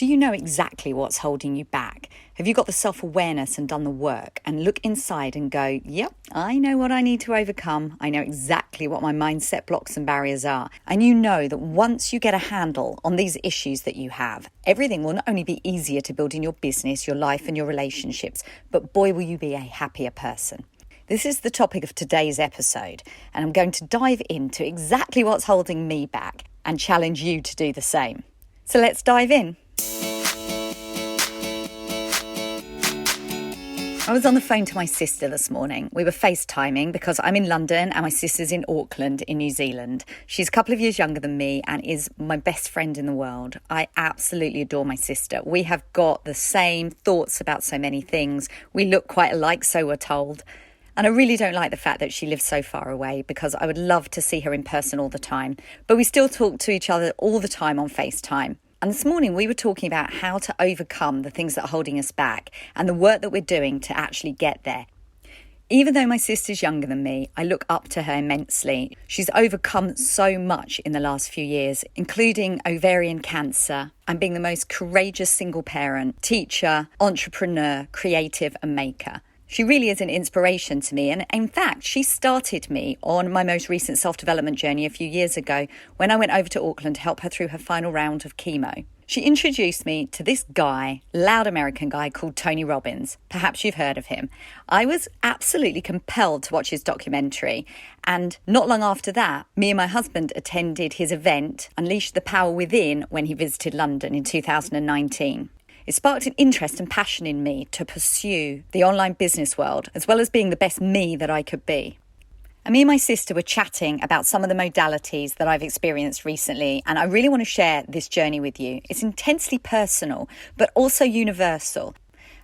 Do you know exactly what's holding you back? Have you got the self-awareness and done the work and look inside and go, yep, I know what I need to overcome. I know exactly what my mindset blocks and barriers are. And you know that once you get a handle on these issues that you have, everything will not only be easier to build in your business, your life and your relationships, but boy, will you be a happier person. This is the topic of today's episode, and I'm going to dive into exactly what's holding me back and challenge you to do the same. So let's dive in. I was on the phone to my sister this morning. We were FaceTiming because I'm in London and my sister's in Auckland in New Zealand. She's a couple of years younger than me and is my best friend in the world. I absolutely adore my sister. We have got the same thoughts about so many things. We look quite alike, so we're told. And I really don't like the fact that she lives so far away because I would love to see her in person all the time. But we still talk to each other all the time on FaceTime. And this morning we were talking about how to overcome the things that are holding us back and the work that we're doing to actually get there. Even though my sister's younger than me, I look up to her immensely. She's overcome so much in the last few years, including ovarian cancer and being the most courageous single parent, teacher, entrepreneur, creative and maker. She really is an inspiration to me. And in fact, she started me on my most recent self-development journey a few years ago when I went over to Auckland to help her through her final round of chemo. She introduced me to this guy, loud American guy called Tony Robbins. Perhaps you've heard of him. I was absolutely compelled to watch his documentary. And not long after that, me and my husband attended his event, Unleash the Power Within, when he visited London in 2019. It sparked an interest and passion in me to pursue the online business world, as well as being the best me that I could be. And me and my sister were chatting about some of the modalities that I've experienced recently, and I really want to share this journey with you. It's intensely personal, but also universal.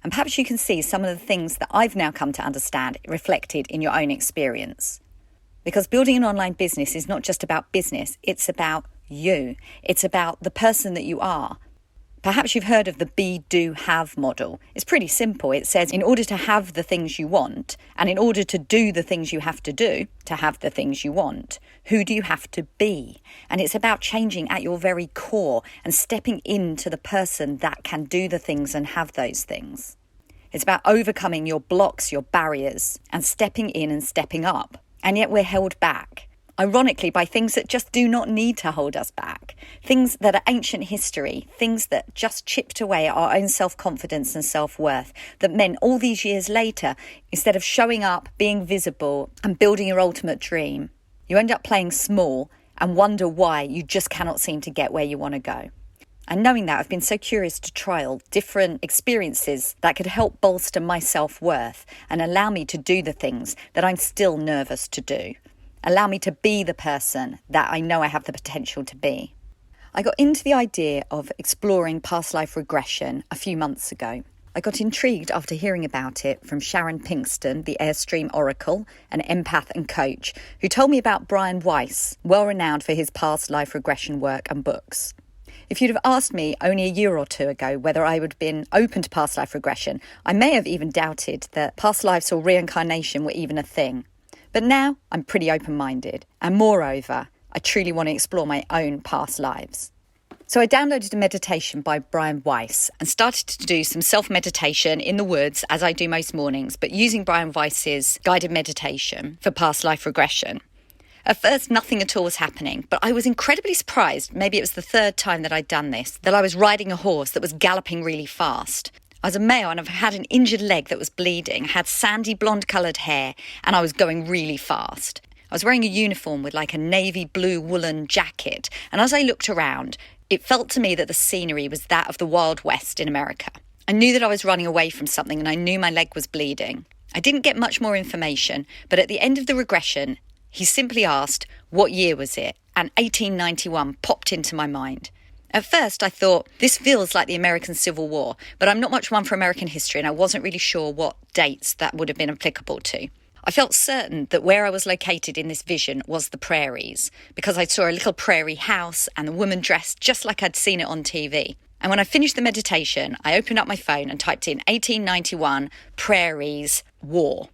And perhaps you can see some of the things that I've now come to understand reflected in your own experience. Because building an online business is not just about business, it's about you. It's about the person that you are. Perhaps you've heard of the be, do, have model. It's pretty simple. It says in order to have the things you want and in order to do the things you have to have the things you want, who do you have to be? And it's about changing at your very core and stepping into the person that can do the things and have those things. It's about overcoming your blocks, your barriers, and stepping in and stepping up. And yet we're held back. Ironically, by things that just do not need to hold us back. Things that are ancient history, things that just chipped away at our own self-confidence and self-worth, that meant all these years later, instead of showing up, being visible and building your ultimate dream, you end up playing small and wonder why you just cannot seem to get where you want to go. And knowing that, I've been so curious to trial different experiences that could help bolster my self-worth and allow me to do the things that I'm still nervous to do. Allow me to be the person that I know I have the potential to be. I got into the idea of exploring past life regression a few months ago. I got intrigued after hearing about it from Sharon Pinkston, the Airstream Oracle, an empath and coach, who told me about Brian Weiss, well renowned for his past life regression work and books. If you'd have asked me only a year or two ago whether I would have been open to past life regression, I may have even doubted that past lives or reincarnation were even a thing. But now I'm pretty open-minded, and moreover, I truly want to explore my own past lives. So I downloaded a meditation by Brian Weiss and started to do some self-meditation in the woods, as I do most mornings, but using Brian Weiss's guided meditation for past life regression. At first, nothing at all was happening, but I was incredibly surprised, maybe it was the third time that I'd done this, that I was riding a horse that was galloping really fast. I was a male and I've had an injured leg that was bleeding, had sandy blonde coloured hair, and I was going really fast. I was wearing a uniform with like a navy blue woolen jacket, and as I looked around, it felt to me that the scenery was that of the Wild West in America. I knew that I was running away from something and I knew my leg was bleeding. I didn't get much more information, but at the end of the regression, he simply asked, what year was it? And 1891 popped into my mind. At first, I thought, this feels like the American Civil War, but I'm not much one for American history and I wasn't really sure what dates that would have been applicable to. I felt certain that where I was located in this vision was the prairies, because I saw a little prairie house and the woman dressed just like I'd seen it on TV. And when I finished the meditation, I opened up my phone and typed in 1891 prairies war.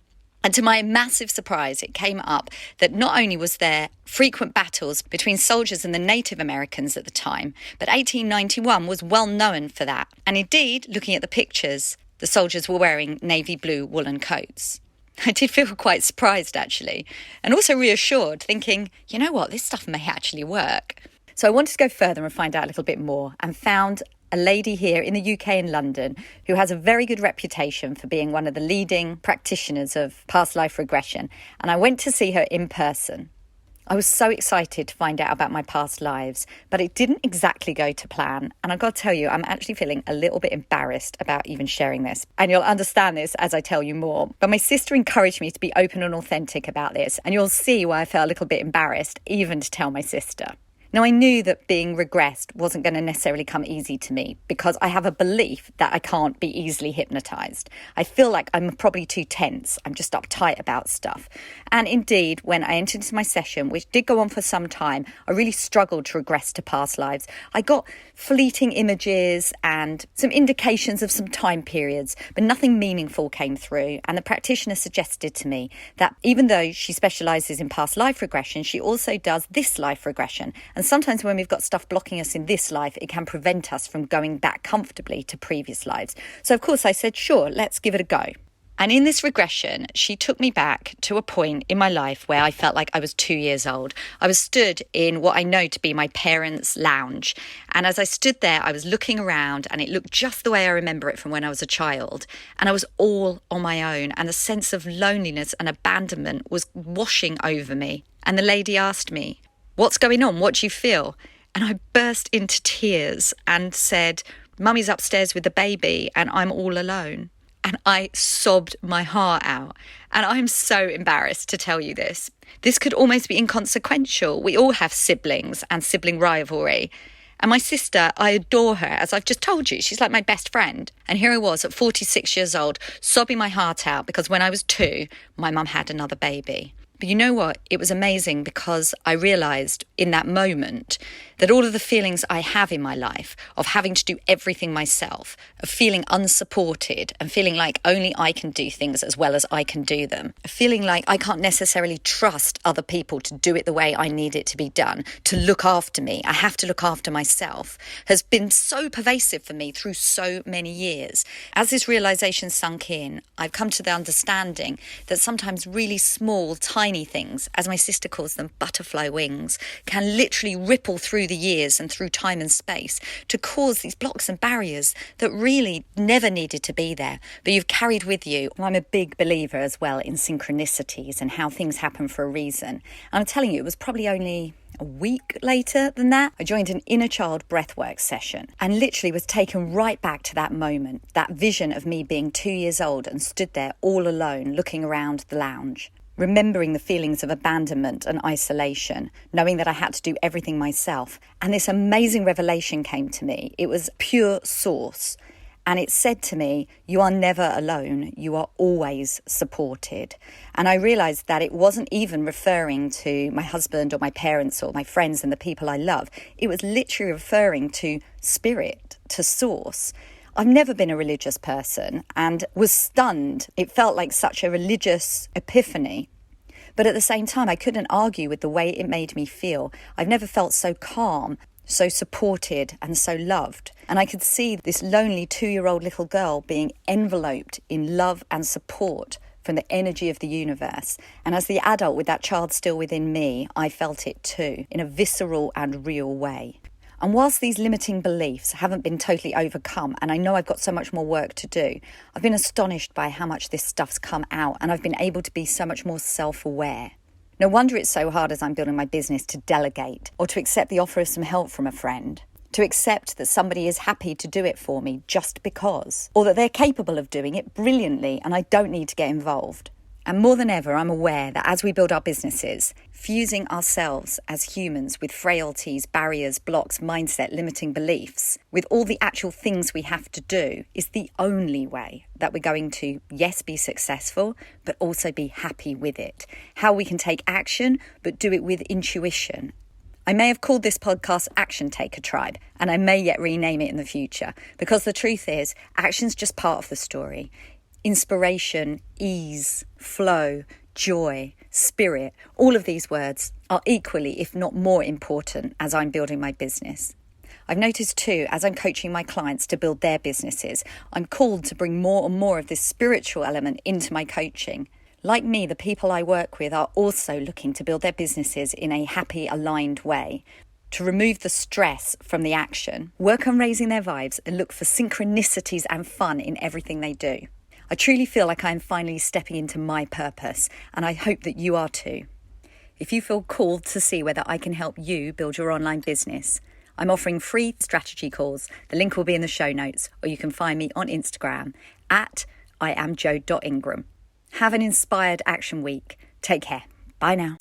And to my massive surprise, it came up that not only was there frequent battles between soldiers and the Native Americans at the time, but 1891 was well known for that. And indeed, looking at the pictures, the soldiers were wearing navy blue woolen coats. I did feel quite surprised, actually, and also reassured, thinking, you know what, this stuff may actually work. So I wanted to go further and find out a little bit more, and found a lady here in the UK in London who has a very good reputation for being one of the leading practitioners of past life regression. And I went to see her in person. I was so excited to find out about my past lives, but it didn't exactly go to plan. And I've got to tell you, I'm actually feeling a little bit embarrassed about even sharing this. And you'll understand this as I tell you more. But my sister encouraged me to be open and authentic about this. And you'll see why I felt a little bit embarrassed even to tell my sister. Now, I knew that being regressed wasn't going to necessarily come easy to me because I have a belief that I can't be easily hypnotised. I feel like I'm probably too tense. I'm just uptight about stuff. And indeed, when I entered into my session, which did go on for some time, I really struggled to regress to past lives. I got fleeting images and some indications of some time periods, but nothing meaningful came through. And the practitioner suggested to me that even though she specialises in past life regression, she also does this life regression. And sometimes when we've got stuff blocking us in this life, it can prevent us from going back comfortably to previous lives. So of course I said, sure, let's give it a go. And in this regression, she took me back to a point in my life where I felt like I was 2 years old. I was stood in what I know to be my parents' lounge. And as I stood there, I was looking around and it looked just the way I remember it from when I was a child. And I was all on my own. And the sense of loneliness and abandonment was washing over me. And the lady asked me, "What's going on? What do you feel?" And I burst into tears and said, "Mummy's upstairs with the baby and I'm all alone." And I sobbed my heart out. And I'm so embarrassed to tell you this. This could almost be inconsequential. We all have siblings and sibling rivalry. And my sister, I adore her, as I've just told you. She's like my best friend. And here I was at 46 years old, sobbing my heart out because when I was 2, my mum had another baby. But you know what? It was amazing because I realised in that moment that all of the feelings I have in my life of having to do everything myself, of feeling unsupported and feeling like only I can do things as well as I can do them, of feeling like I can't necessarily trust other people to do it the way I need it to be done, to look after me, I have to look after myself, has been so pervasive for me through so many years. As this realisation sunk in, I've come to the understanding that sometimes really small, tiny things, as my sister calls them, butterfly wings, can literally ripple through the years and through time and space to cause these blocks and barriers that really never needed to be there, but you've carried with you. I'm a big believer as well in synchronicities and how things happen for a reason. And I'm telling you, it was probably only a week later than that, I joined an inner child breathwork session and literally was taken right back to that moment, that vision of me being 2 years old and stood there all alone looking around the lounge, remembering the feelings of abandonment and isolation, knowing that I had to do everything myself. And this amazing revelation came to me. It was pure source. And it said to me, you are never alone. You are always supported. And I realised that it wasn't even referring to my husband or my parents or my friends and the people I love. It was literally referring to spirit, to source. I've never been a religious person and was stunned. It felt like such a religious epiphany. But at the same time, I couldn't argue with the way it made me feel. I've never felt so calm, so supported and so loved. And I could see this lonely 2-year-old little girl being enveloped in love and support from the energy of the universe. And as the adult with that child still within me, I felt it too, in a visceral and real way. And whilst these limiting beliefs haven't been totally overcome, and I know I've got so much more work to do, I've been astonished by how much this stuff's come out, and I've been able to be so much more self-aware. No wonder it's so hard as I'm building my business to delegate or to accept the offer of some help from a friend, to accept that somebody is happy to do it for me just because, or that they're capable of doing it brilliantly and I don't need to get involved. And more than ever, I'm aware that as we build our businesses, fusing ourselves as humans with frailties, barriers, blocks, mindset, limiting beliefs, with all the actual things we have to do, is the only way that we're going to, yes, be successful, but also be happy with it. How we can take action, but do it with intuition. I may have called this podcast Action Taker Tribe, and I may yet rename it in the future, because the truth is, action's just part of the story. Inspiration, ease, flow, joy, spirit, all of these words are equally, if not more important as I'm building my business. I've noticed too, as I'm coaching my clients to build their businesses, I'm called to bring more and more of this spiritual element into my coaching. Like me, the people I work with are also looking to build their businesses in a happy, aligned way, to remove the stress from the action, work on raising their vibes, and look for synchronicities and fun in everything they do. I truly feel like I am finally stepping into my purpose, and I hope that you are too. If you feel called to see whether I can help you build your online business, I'm offering free strategy calls. The link will be in the show notes, or you can find me on Instagram at iamjo.ingram. Have an inspired action week. Take care. Bye now.